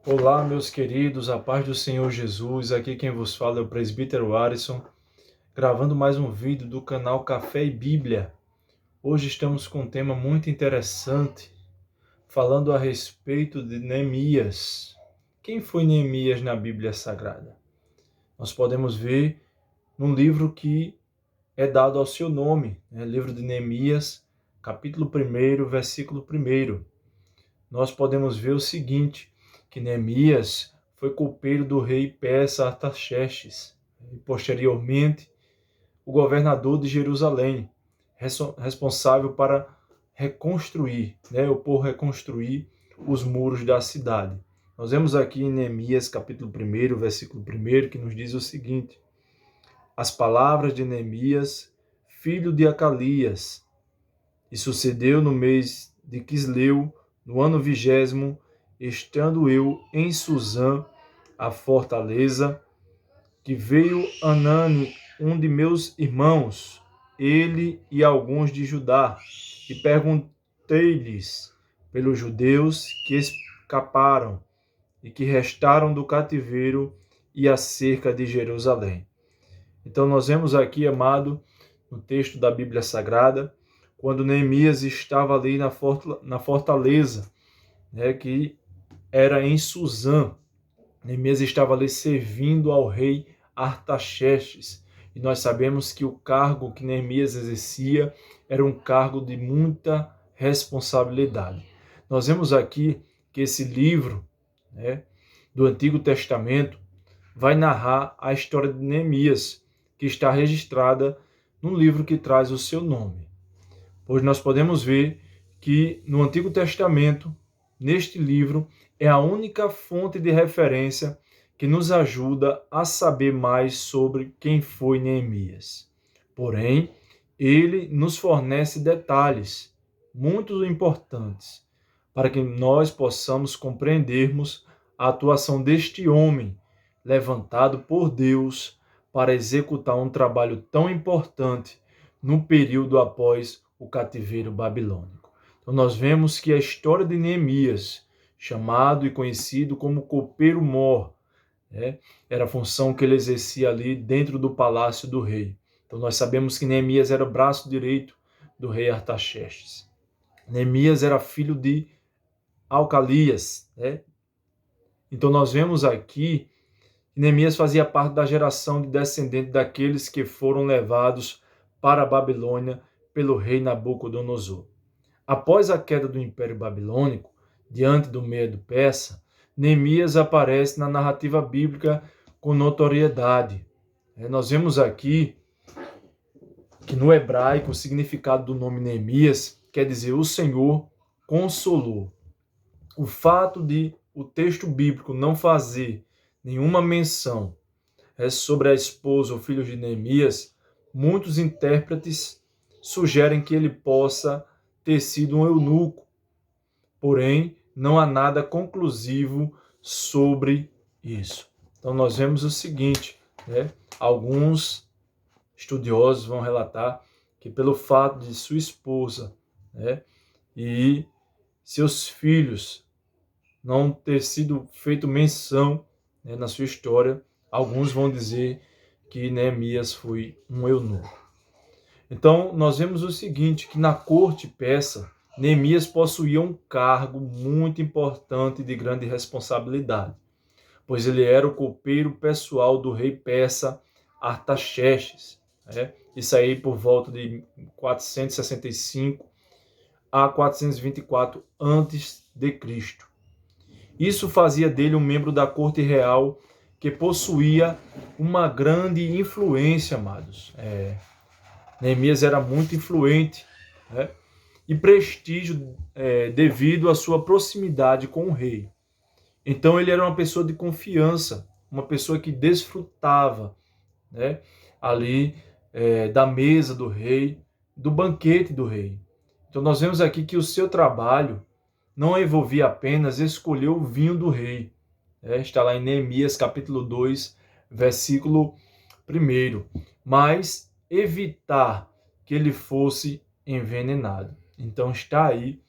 Olá, meus queridos, a paz do Senhor Jesus. Aqui quem vos fala é o presbítero Arisson, gravando mais um vídeo do canal Café e Bíblia. Hoje estamos com um tema muito interessante, falando a respeito de Neemias. Quem foi Neemias na Bíblia Sagrada? Nós podemos ver num livro que é dado ao seu nome, livro de Neemias, capítulo 1, versículo 1. Nós podemos ver o seguinte, que Neemias foi copeiro do rei persa Artaxerxes e, posteriormente, o governador de Jerusalém, responsável para reconstruir, ou por reconstruir os muros da cidade. Nós vemos aqui em Neemias, capítulo 1, versículo 1, que nos diz o seguinte: as palavras de Neemias, filho de Acalias, e sucedeu no mês de Quisleu, no ano 20º, estando eu em Suzã, a fortaleza, que veio Anani, um de meus irmãos, ele e alguns de Judá, e perguntei-lhes pelos judeus que escaparam e que restaram do cativeiro e acerca de Jerusalém. Então nós vemos aqui, amado, no texto da Bíblia Sagrada, quando Neemias estava ali na fortaleza, que era em Suzã. Neemias estava ali servindo ao rei Artaxerxes. E nós sabemos que o cargo que Neemias exercia era um cargo de muita responsabilidade. Nós vemos aqui que esse livro, do Antigo Testamento vai narrar a história de Neemias, que está registrada no livro que traz o seu nome. Pois nós podemos ver que no Antigo Testamento, neste livro, é a única fonte de referência que nos ajuda a saber mais sobre quem foi Neemias. Porém, ele nos fornece detalhes muito importantes para que nós possamos compreendermos a atuação deste homem levantado por Deus para executar um trabalho tão importante no período após o cativeiro babilônico. Então nós vemos que a história de Neemias, chamado e conhecido como copeiro-mor, era a função que ele exercia ali dentro do palácio do rei. Então nós sabemos que Neemias era o braço direito do rei Artaxerxes. Neemias era filho de Alcalias. Então nós vemos aqui que Neemias fazia parte da geração de descendentes daqueles que foram levados para a Babilônia pelo rei Nabucodonosor. Após a queda do Império Babilônico, diante do medo persa, Neemias aparece na narrativa bíblica com notoriedade. Nós vemos aqui que no hebraico o significado do nome Neemias quer dizer o Senhor consolou. O fato de o texto bíblico não fazer nenhuma menção sobre a esposa ou filho de Neemias, muitos intérpretes sugerem que ele possa ter sido um eunuco. Porém, não há nada conclusivo sobre isso. Então, nós vemos o seguinte, alguns estudiosos vão relatar que pelo fato de sua esposa e seus filhos não ter sido feito menção na sua história, alguns vão dizer que Neemias foi um eunuco. Então, nós vemos o seguinte, que na corte persa, Neemias possuía um cargo muito importante de grande responsabilidade, pois ele era o copeiro pessoal do rei persa Artaxerxes. Isso aí por volta de 465 a 424 a.C. Isso fazia dele um membro da corte real que possuía uma grande influência, amados. Neemias era muito influente, e prestígio devido à sua proximidade com o rei. Então ele era uma pessoa de confiança, uma pessoa que desfrutava ali da mesa do rei, do banquete do rei. Então nós vemos aqui que o seu trabalho não envolvia apenas escolher o vinho do rei. Está lá em Neemias capítulo 2, versículo 1. Mas evitar que ele fosse envenenado. Então está aí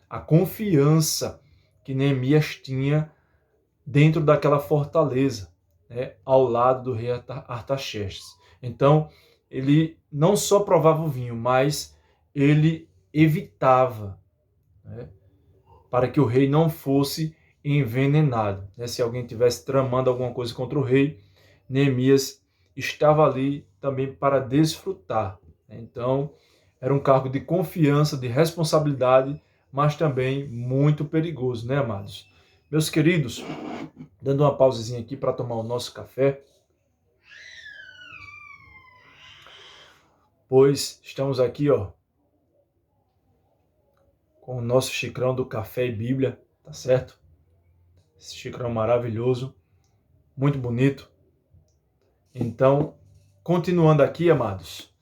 a confiança que Neemias tinha dentro daquela fortaleza, né, ao lado do rei Artaxerxes. Então, ele não só provava o vinho, mas ele evitava, né, para que o rei não fosse envenenado. Né? Se alguém tivesse tramando alguma coisa contra o rei, Neemias estava ali também para desfrutar. Então, era um cargo de confiança, de responsabilidade, mas também muito perigoso, né, amados? Meus queridos, dando uma pausazinha aqui para tomar o nosso café, pois estamos aqui, ó, com o nosso xicrão do Café e Bíblia, tá certo? Esse xicrão maravilhoso, muito bonito. Então, continuando aqui, amados,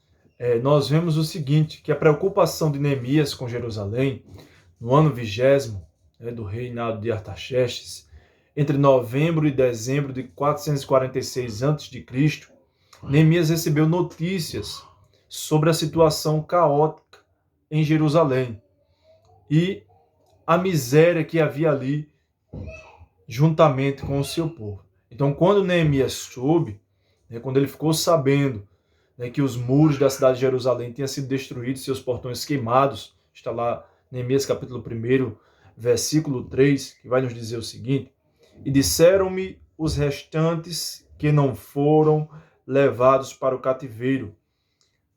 nós vemos o seguinte, que a preocupação de Neemias com Jerusalém, no ano 20º, do reinado de Artaxerxes, entre novembro e dezembro de 446 a.C., Neemias recebeu notícias sobre a situação caótica em Jerusalém e a miséria que havia ali juntamente com o seu povo. Então, quando Neemias soube, quando ele ficou sabendo que os muros da cidade de Jerusalém tinham sido destruídos, seus portões queimados, está lá Neemias capítulo 1, versículo 3, que vai nos dizer o seguinte: e disseram-me os restantes que não foram levados para o cativeiro.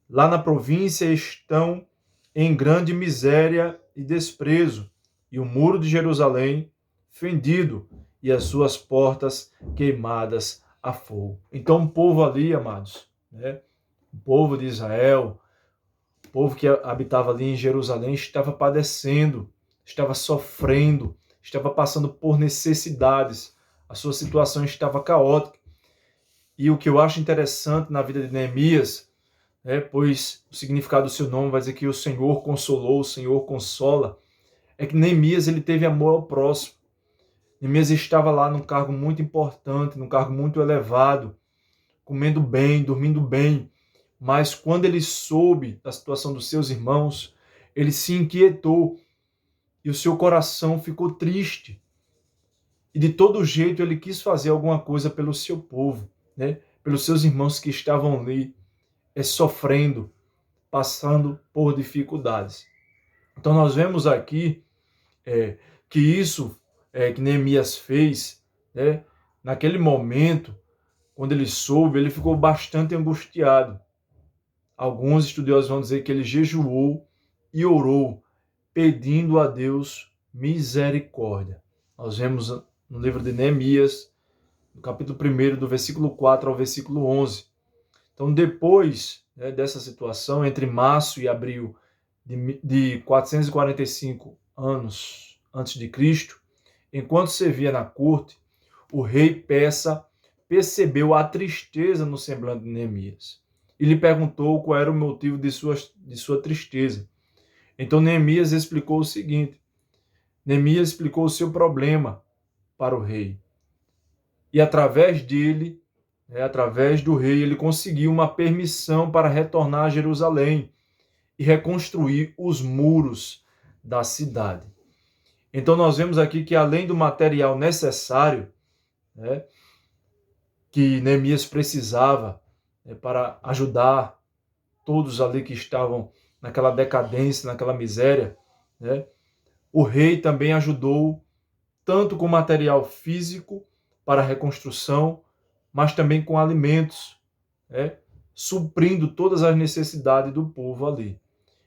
Lá na província estão em grande miséria e desprezo, e o muro de Jerusalém fendido, e as suas portas queimadas a fogo. Então o povo ali, amados, o povo de Israel, o povo que habitava ali em Jerusalém, estava padecendo, estava sofrendo, estava passando por necessidades, a sua situação estava caótica. E o que eu acho interessante na vida de Neemias, pois o significado do seu nome vai dizer que o Senhor consolou, o Senhor consola, é que Neemias ele teve amor ao próximo. Neemias estava lá num cargo muito importante, num cargo muito elevado, comendo bem, dormindo bem, mas quando ele soube da situação dos seus irmãos, ele se inquietou e o seu coração ficou triste. E de todo jeito ele quis fazer alguma coisa pelo seu povo, pelos seus irmãos que estavam ali, sofrendo, passando por dificuldades. Então nós vemos aqui que isso que Neemias fez, naquele momento, quando ele soube, ele ficou bastante angustiado. Alguns estudiosos vão dizer que ele jejuou e orou, pedindo a Deus misericórdia. Nós vemos no livro de Neemias, no capítulo 1, do versículo 4 ao versículo 11. Então, depois dessa situação, entre março e abril de 445 anos antes de Cristo, enquanto servia na corte, o rei persa percebeu a tristeza no semblante de Neemias e lhe perguntou qual era o motivo de sua tristeza. Então Neemias explicou o seguinte: Neemias explicou o seu problema para o rei. E através dele, através do rei, ele conseguiu uma permissão para retornar a Jerusalém e reconstruir os muros da cidade. Então nós vemos aqui que além do material necessário, que Neemias precisava para ajudar todos ali que estavam naquela decadência, naquela miséria, o rei também ajudou tanto com material físico para a reconstrução, mas também com alimentos, suprindo todas as necessidades do povo ali.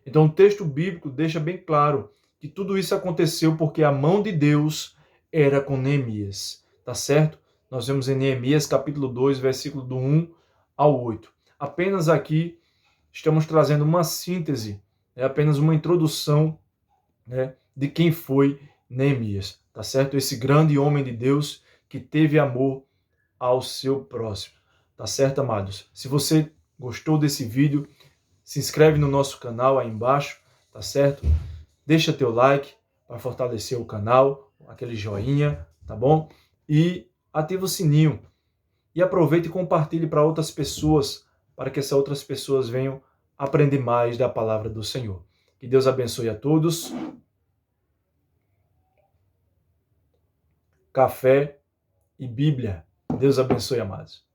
Então o texto bíblico deixa bem claro que tudo isso aconteceu porque a mão de Deus era com Neemias, tá certo? Nós vemos em Neemias capítulo 2, versículo do 1 ao 8. Apenas aqui estamos trazendo uma síntese, apenas uma introdução de quem foi Neemias, tá certo? Esse grande homem de Deus que teve amor ao seu próximo, tá certo, amados? Se você gostou desse vídeo, se inscreve no nosso canal aí embaixo, tá certo? Deixa teu like para fortalecer o canal, aquele joinha, tá bom? E ativa o sininho. E aproveite e compartilhe para outras pessoas, para que essas outras pessoas venham aprender mais da palavra do Senhor. Que Deus abençoe a todos. Café e Bíblia. Deus abençoe, amados.